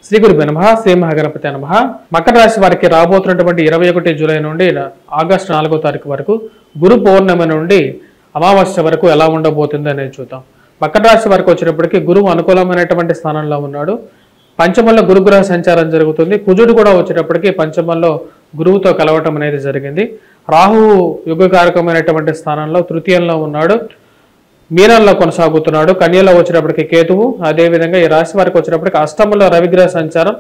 శ్రీ గురుభ్యో నమః. శ్రీ మహాగణపతి నమః. మకర రాశి వారికి రాబోతున్నటువంటి 21 జూలై నుండి ఆగస్టు 4వ తారీఖు వరకు గురు పౌర్ణమి నుండి అమావాస్య వరకు ఎలా ఉండబోతుంది అనేది చూద్దాం. మకర రాశి వారికి వచ్చేటప్పటికి గురువు అనుకూలమైనటువంటి స్థానంలో ఉన్నాడు. పంచమంలో గురుగ్రహ సంచారం జరుగుతుంది. కుజుడు కూడా వచ్చేటప్పటికి పంచమంలో గురువుతో కలవటం అనేది జరిగింది. రాహువు యుగకారకమైనటువంటి స్థానంలో తృతీయంలో ఉన్నాడు. మీనంలో కొనసాగుతున్నాడు. కన్యలో వచ్చేటప్పటికి కేతువు. అదేవిధంగా ఈ రాశి వారికి వచ్చేటప్పటికి అష్టమంలో రవిగ్రహ సంచారం,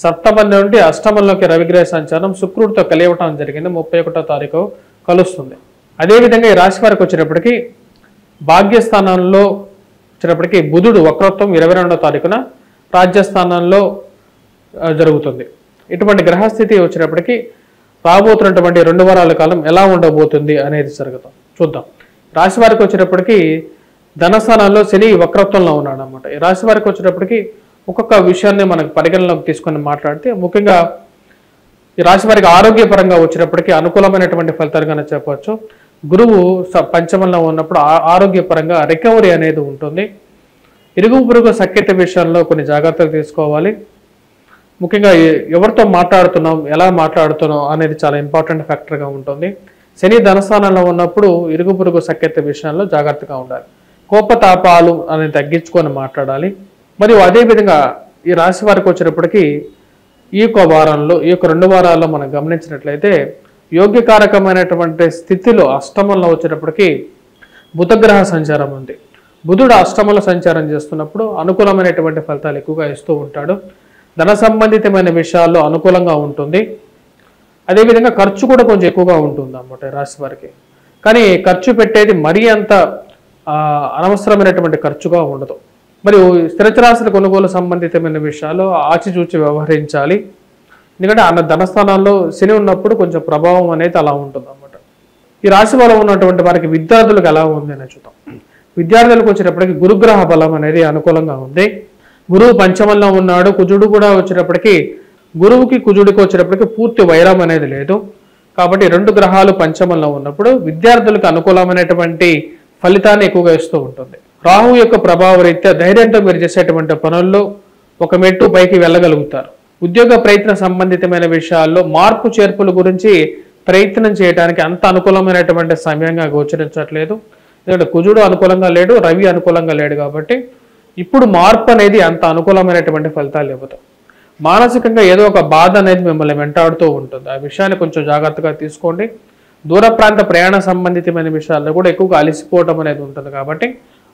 సప్తమం నుండి అష్టమంలోకి రవిగ్రహ సంచారం శుక్రుడితో కలియవటం జరిగింది. 31వ తారీఖు కలుస్తుంది. అదేవిధంగా ఈ రాశి వారికి వచ్చేటప్పటికి భాగ్యస్థానంలో వచ్చేటప్పటికి బుధుడు వక్రత్వం 22వ తారీఖున రాజ్యస్థానంలో జరుగుతుంది. ఇటువంటి గ్రహస్థితి వచ్చేటప్పటికి రాబోతున్నటువంటి 2 వారాల కాలం ఎలా ఉండబోతుంది అనేది జరుగుతాం చూద్దాం. రాశి వారికి వచ్చేటప్పటికి ధనస్థానంలో శని వక్రత్వంలో ఉన్నాడు అనమాట. ఈ రాశి వారికి వచ్చేటప్పటికి ఒక్కొక్క విషయాన్ని మనకు పరిగణలోకి తీసుకొని మాట్లాడితే ముఖ్యంగా ఈ రాశి వారికి ఆరోగ్యపరంగా వచ్చేటప్పటికి అనుకూలమైనటువంటి ఫలితాలుగానే చెప్పవచ్చు. గురువు పంచమంలో ఉన్నప్పుడు ఆరోగ్యపరంగా రికవరీ అనేది ఉంటుంది. ఇరుగు పొరుగు సఖ్యత విషయంలో కొన్ని జాగ్రత్తలు తీసుకోవాలి. ముఖ్యంగా ఎవరితో మాట్లాడుతున్నాం, ఎలా మాట్లాడుతున్నాం అనేది చాలా ఇంపార్టెంట్ ఫ్యాక్టర్గా ఉంటుంది. శని ధనస్థానంలో ఉన్నప్పుడు ఇరుగు పొరుగు సఖ్యత విషయంలో జాగ్రత్తగా ఉండాలి. కోపతాపాలు అనేది తగ్గించుకొని మాట్లాడాలి. మరియు అదేవిధంగా ఈ రాశి వారికి వచ్చేటప్పటికి ఈ యొక్క వారంలో, ఈ యొక్క 2 వారాల్లో మనం గమనించినట్లయితే యోగ్యకారకమైనటువంటి స్థితిలో అష్టమంలో వచ్చేటప్పటికి బుధగ్రహ సంచారం ఉంది. బుధుడు అష్టమంలో సంచారం చేస్తున్నప్పుడు అనుకూలమైనటువంటి ఫలితాలు ఎక్కువగా ఇస్తూ ఉంటాడు. ధన సంబంధితమైన విషయాల్లో అనుకూలంగా ఉంటుంది. అదేవిధంగా ఖర్చు కూడా కొంచెం ఎక్కువగా ఉంటుంది అన్నమాట రాశి వారికి. కానీ ఖర్చు పెట్టేది మరీ అంత అనవసరమైనటువంటి ఖర్చుగా ఉండదు. మరియు స్థిరచరాశుల కొనుగోలు సంబంధితమైన విషయాల్లో ఆచిచూచి వ్యవహరించాలి. ఎందుకంటే ధనస్థానాల్లో శని ఉన్నప్పుడు కొంచెం ప్రభావం అనేది అలా ఉంటుంది అన్నమాట. ఈ రాశి వారిలో ఉన్నటువంటి వారికి విద్యార్థులకు ఎలా ఉంది అనేది చూద్దాం. విద్యార్థులకు వచ్చేటప్పటికి గురుగ్రహ బలం అనేది అనుకూలంగా ఉంది. గురువు పంచమంలో ఉన్నాడు. కుజుడు కూడా వచ్చేటప్పటికి గురువుకి కుజుడికి వచ్చేటప్పటికి పూర్తి వైరం అనేది లేదు. కాబట్టి 2 గ్రహాలు పంచమంలో ఉన్నప్పుడు విద్యార్థులకు అనుకూలమైనటువంటి ఫలితాన్ని ఎక్కువగా ఇస్తూ ఉంటుంది. రాహు యొక్క ప్రభావ రీత్యా ధైర్యంతో మీరు చేసేటువంటి పనుల్లో ఒక మెట్టు పైకి వెళ్ళగలుగుతారు. ఉద్యోగ ప్రయత్న సంబంధితమైన విషయాల్లో మార్పు చేర్పుల గురించి ప్రయత్నం చేయడానికి అంత అనుకూలమైనటువంటి సమయంగా గోచరించట్లేదు. ఎందుకంటే కుజుడు అనుకూలంగా లేడు, రవి అనుకూలంగా లేడు. కాబట్టి ఇప్పుడు మార్పు అనేది అంత అనుకూలమైనటువంటి ఫలితాలు ఇవ్వదు. మానసికంగా ఏదో ఒక బాధ అనేది మిమ్మల్ని వెంటాడుతూ ఉంటుంది. ఆ విషయాన్ని కొంచెం జాగ్రత్తగా తీసుకోండి. దూర ప్రాంత ప్రయాణ సంబంధితమైన విషయాల్లో కూడా ఎక్కువగా అలసిపోవటం అనేది ఉంటుంది. కాబట్టి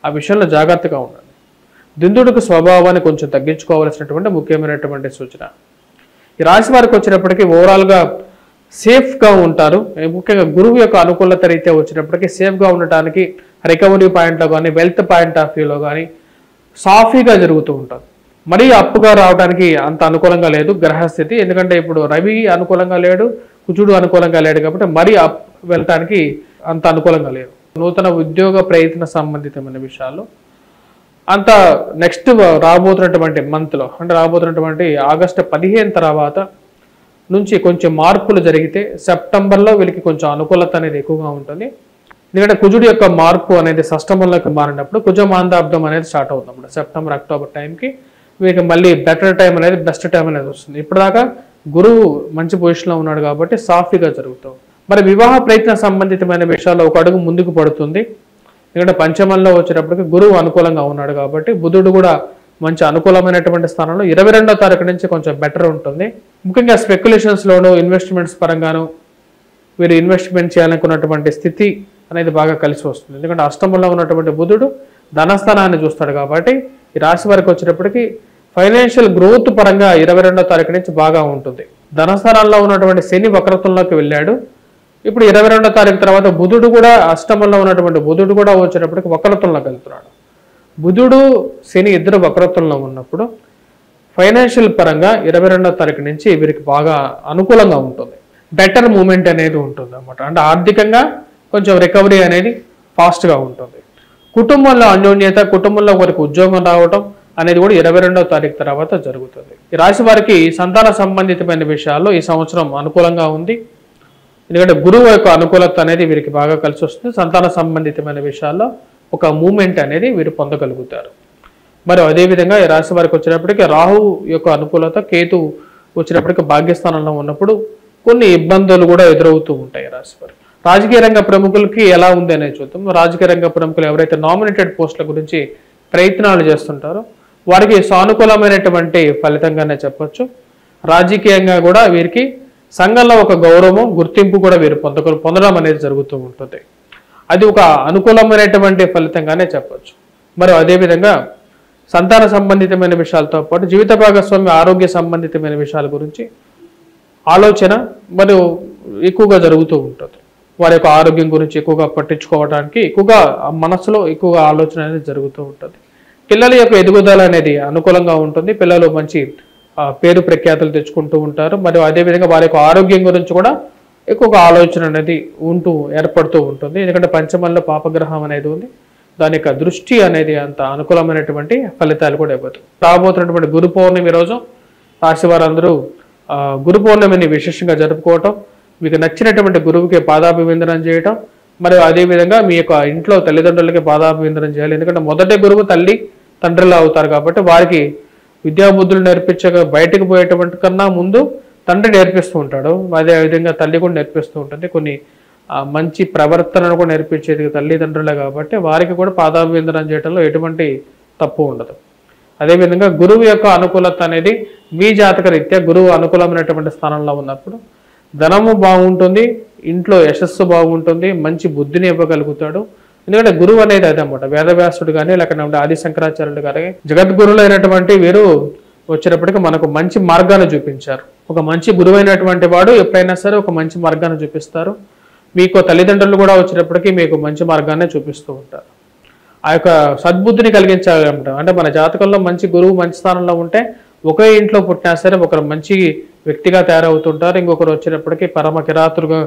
ఆ విషయంలో జాగ్రత్తగా ఉండండి. దిందుడికి స్వభావాన్ని కొంచెం తగ్గించుకోవాల్సినటువంటి ముఖ్యమైనటువంటి సూచన. ఈ రాశి వారికి వచ్చినప్పటికీ ఓవరాల్గా సేఫ్గా ఉంటారు. ముఖ్యంగా గురువు యొక్క అనుకూలత రీత్యా వచ్చినప్పటికీ సేఫ్గా ఉండటానికి రికవరీ పాయింట్లో కానీ వెల్త్ పాయింట్ ఆఫ్ వ్యూలో కానీ సాఫీగా జరుగుతూ ఉంటుంది. మరీ అప్పుగా రావడానికి అంత అనుకూలంగా లేదు గ్రహస్థితి. ఎందుకంటే ఇప్పుడు రవి అనుకూలంగా లేడు, కుజుడు అనుకూలంగా లేడు. కాబట్టి మరీ అప్ వెళ్ళటానికి అంత అనుకూలంగా లేదు. నూతన ఉద్యోగ ప్రయత్న సంబంధితమైన విషయాలు అంత నెక్స్ట్ రాబోతున్నటువంటి మంత్లో, అంటే రాబోతున్నటువంటి ఆగస్టు 15 తర్వాత నుంచి కొంచెం మార్పులు జరిగితే సెప్టెంబర్లో వీళ్ళకి కొంచెం అనుకూలత అనేది ఎక్కువగా ఉంటుంది. ఎందుకంటే కుజుడు యొక్క మార్పు అనేది షష్టమంలోకి మారినప్పుడు కుజమాందాబ్దం అనేది స్టార్ట్ అవుతుంది అన్నమాట. సెప్టెంబర్ అక్టోబర్ టైంకి వీరికి మళ్ళీ బెటర్ టైం అనేది, బెస్ట్ టైం అనేది వస్తుంది. ఇప్పటిదాకా గురువు మంచి పొజిషన్లో ఉన్నాడు కాబట్టి సాఫీగా జరుగుతాం. మరి వివాహ ప్రయత్న సంబంధితమైన విషయాల్లో ఒక అడుగు ముందుకు పడుతుంది. ఎందుకంటే పంచమంలో వచ్చేటప్పటికి గురువు అనుకూలంగా ఉన్నాడు కాబట్టి బుధుడు కూడా మంచి అనుకూలమైనటువంటి స్థానంలో 22వ తారీఖు నుంచి కొంచెం బెటర్ ఉంటుంది. ముఖ్యంగా స్పెక్యులేషన్స్లోనూ ఇన్వెస్ట్మెంట్స్ పరంగాను వీరు ఇన్వెస్ట్మెంట్ చేయాలనుకున్నటువంటి స్థితి అనేది బాగా కలిసి వస్తుంది. ఎందుకంటే అష్టమంలో ఉన్నటువంటి బుధుడు ధనస్థానాన్ని చూస్తాడు. కాబట్టి ఈ రాశి వారికి వచ్చేటప్పటికి ఫైనాన్షియల్ గ్రోత్ పరంగా 22వ తారీఖు నుంచి బాగా ఉంటుంది. ధనస్థానాల్లో ఉన్నటువంటి శని వక్రత్వంలోకి వెళ్ళాడు. ఇప్పుడు 22వ తారీఖు తర్వాత బుధుడు కూడా అష్టమంలో ఉన్నటువంటి బుధుడు కూడా వచ్చేటప్పటికి వక్రత్వంలోకి వెళ్తున్నాడు. బుధుడు శని ఇద్దరు వక్రత్వంలో ఉన్నప్పుడు ఫైనాన్షియల్ పరంగా 22వ తారీఖు నుంచి వీరికి బాగా అనుకూలంగా ఉంటుంది. బెటర్ మూమెంట్ అనేది ఉంటుంది అన్నమాట. అంటే ఆర్థికంగా కొంచెం రికవరీ అనేది ఫాస్ట్గా ఉంటుంది. కుటుంబంలో అన్యోన్యత, కుటుంబంలో వారికి ఉద్యోగం రావటం అనేది కూడా 22వ తారీఖు తర్వాత జరుగుతుంది. ఈ రాశి వారికి సంతాన సంబంధితమైన విషయాల్లో ఈ సంవత్సరం అనుకూలంగా ఉంది. ఎందుకంటే గురువు యొక్క అనుకూలత అనేది వీరికి బాగా కలిసి వస్తుంది. సంతాన సంబంధితమైన విషయాల్లో ఒక మూమెంట్ అనేది వీరు పొందగలుగుతారు. మరి అదేవిధంగా ఈ రాశి వారికి వచ్చినప్పటికీ రాహు యొక్క అనుకూలత, కేతు వచ్చినప్పటికీ భాగ్యస్థానంలో ఉన్నప్పుడు కొన్ని ఇబ్బందులు కూడా ఎదురవుతూ ఉంటాయి రాశి వారికి. రాజకీయ రంగ ప్రముఖులకి ఎలా ఉంది అనేది చూద్దాం. రాజకీయ రంగ ప్రముఖులు ఎవరైతే నామినేటెడ్ పోస్టుల గురించి ప్రయత్నాలు చేస్తుంటారో వారికి సానుకూలమైనటువంటి ఫలితంగానే చెప్పొచ్చు. రాజకీయంగా కూడా వీరికి సంఘంలో ఒక గౌరవం, గుర్తింపు కూడా వీరు పొందడం అనేది జరుగుతూ ఉంటుంది. అది ఒక అనుకూలమైనటువంటి ఫలితంగానే చెప్పొచ్చు. మరి అదేవిధంగా సంతాన సంబంధితమైన విషయాలతో పాటు జీవిత భాగస్వామి ఆరోగ్య సంబంధితమైన విషయాల గురించి ఆలోచన మరియు ఎక్కువగా జరుగుతూ ఉంటుంది. వారి యొక్క ఆరోగ్యం గురించి ఎక్కువగా పట్టించుకోవడానికి ఎక్కువగా మనసులో ఎక్కువగా ఆలోచన అనేది జరుగుతూ ఉంటుంది. పిల్లల యొక్క ఎదుగుదల అనేది అనుకూలంగా ఉంటుంది. పిల్లలు మంచి పేరు ప్రఖ్యాతులు తెచ్చుకుంటూ ఉంటారు. మరియు అదేవిధంగా వారి యొక్క ఆరోగ్యం గురించి కూడా ఎక్కువగా ఆలోచన అనేది ఏర్పడుతూ ఉంటుంది. ఎందుకంటే పంచమంలో పాపగ్రహం అనేది ఉంది. దాని యొక్క దృష్టి అనేది అంత అనుకూలమైనటువంటి ఫలితాలు కూడా ఇవ్వదు. రాబోతున్నటువంటి గురు పౌర్ణమి రోజు రాశి వారందరూ గురు పౌర్ణమిని విశేషంగా జరుపుకోవటం, మీకు నచ్చినటువంటి గురువుకి పాదాభివందనం చేయటం, మరియు అదేవిధంగా మీ యొక్క ఇంట్లో తల్లిదండ్రులకి పాదాభివందనం చేయాలి. ఎందుకంటే మొదటి గురువు తల్లి తండ్రిలో అవుతారు కాబట్టి వారికి విద్యాబుద్ధులు నేర్పించక బయటకు పోయేటువంటి కన్నా ముందు తండ్రి నేర్పిస్తూ ఉంటాడు. అదేవిధంగా తల్లి కూడా నేర్పిస్తూ ఉంటుంది. కొన్ని మంచి ప్రవర్తనను కూడా నేర్పించేది తల్లిదండ్రులే కాబట్టి వారికి కూడా పాదాభివందనం చేయడంలో ఎటువంటి తప్పు ఉండదు. అదేవిధంగా గురువు యొక్క అనుకూలత అనేది మీ జాతక రీత్యా గురువు అనుకూలమైనటువంటి స్థానంలో ఉన్నప్పుడు ధనము బాగుంటుంది, ఇంట్లో యశస్సు బాగుంటుంది, మంచి బుద్ధిని ఇవ్వగలుగుతాడు. ఎందుకంటే గురువు అనేది అదనమాట. వేదవ్యాసుడు కానీ లేకపోతే ఆది శంకరాచార్యుడు కానీ జగద్గురువులు అయినటువంటి వీరు వచ్చినప్పటికీ మనకు మంచి మార్గాన్ని చూపించారు. ఒక మంచి గురువు అయినటువంటి వాడు ఎప్పుడైనా సరే ఒక మంచి మార్గాన్ని చూపిస్తారు. మీకు తల్లిదండ్రులు కూడా వచ్చినప్పటికీ మీకు మంచి మార్గాన్ని చూపిస్తూ ఉంటారు. ఆ యొక్క సద్బుద్ధిని కలిగించాలంటాం. అంటే మన జాతకంలో మంచి గురువు మంచి స్థానంలో ఉంటే ఒకే ఇంట్లో పుట్టినా సరే ఒకరు మంచి వ్యక్తిగా తయారవుతుంటారు. ఇంకొకరు వచ్చినప్పటికీ పరమ కిరాతులుగా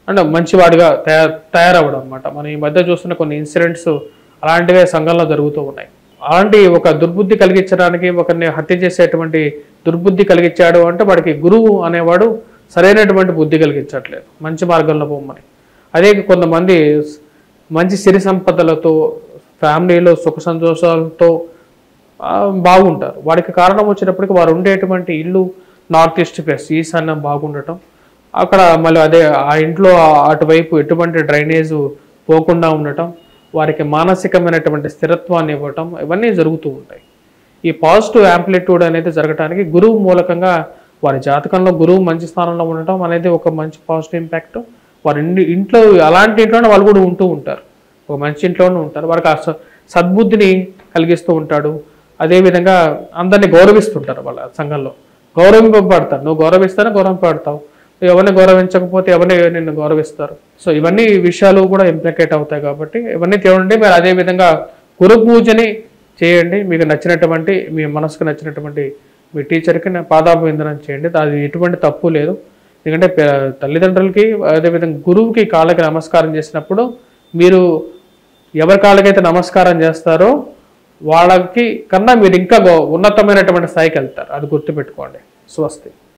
అంటే మంచివాడిగా తయారవడం అనమాట. మనం ఈ మధ్య చూస్తున్న కొన్ని ఇన్సిడెంట్స్ అలాంటివే సంఘంలో జరుగుతూ ఉన్నాయి. అలాంటి ఒక దుర్బుద్ధి కలిగించడానికి ఒకరిని హత్య చేసేటువంటి దుర్బుద్ధి కలిగించాడు అంటే వాడికి గురువు అనేవాడు సరైనటువంటి బుద్ధి కలిగించట్లేదు, మంచి మార్గంలో పోమని. అదే కొంతమంది మంచి సిరి సంపదలతో ఫ్యామిలీలో సుఖ సంతోషాలతో బాగుంటారు. వాడికి కారణం వచ్చినప్పటికీ వారు ఉండేటువంటి ఇల్లు నార్త్ ఈస్ట్ ఫేస్, ఈశాన్యం బాగుండటం, అక్కడ మళ్ళీ అదే ఆ ఇంట్లో అటువైపు ఎటువంటి డ్రైనేజ్ పోకుండా ఉండటం, వారికి మానసికమైనటువంటి స్థిరత్వాన్ని ఇవ్వటం, ఇవన్నీ జరుగుతూ ఉంటాయి. ఈ పాజిటివ్ యాంప్లిట్యూడ్ అనేది జరగడానికి గురువు మూలకంగా వారి జాతకంలో గురువు మంచి స్థానంలో ఉండటం అనేది ఒక మంచి పాజిటివ్ ఇంపాక్ట్. వారి ఇంట్లో అలాంటి ఇంట్లోనే వాళ్ళు కూడా ఉంటూ ఉంటారు, ఒక మంచి ఇంట్లోనే ఉంటారు. వారికి ఆ సద్బుద్ధిని కలిగిస్తూ ఉంటాడు. అదేవిధంగా అందరినీ గౌరవిస్తుంటారు. వాళ్ళ సంఘంలో గౌరవింపబడతారు. నువ్వు గౌరవిస్తానే గౌరవింపబడతావు, ఎవరిని గౌరవించకపోతే ఎవరిని నిన్ను గౌరవిస్తారు. సో ఇవన్నీ విషయాలు కూడా ఇంప్లికేట్ అవుతాయి కాబట్టి ఇవన్నీ చూడండి. మీరు అదేవిధంగా గురు పూజని చేయండి. మీకు నచ్చినటువంటి మీ మనసుకు నచ్చినటువంటి మీ టీచర్కి పాదాభివందనం చేయండి. అది ఎటువంటి తప్పు లేదు. ఎందుకంటే తల్లిదండ్రులకి అదేవిధంగా గురువుకి కాళ్ళకి నమస్కారం చేసినప్పుడు మీరు ఎవరి కాళ్ళకైతే నమస్కారం చేస్తారో వాళ్ళకి కన్నా మీరు ఇంకా ఉన్నతమైనటువంటి స్థాయికి వెళ్తారు. అది గుర్తుపెట్టుకోండి. స్వస్తి.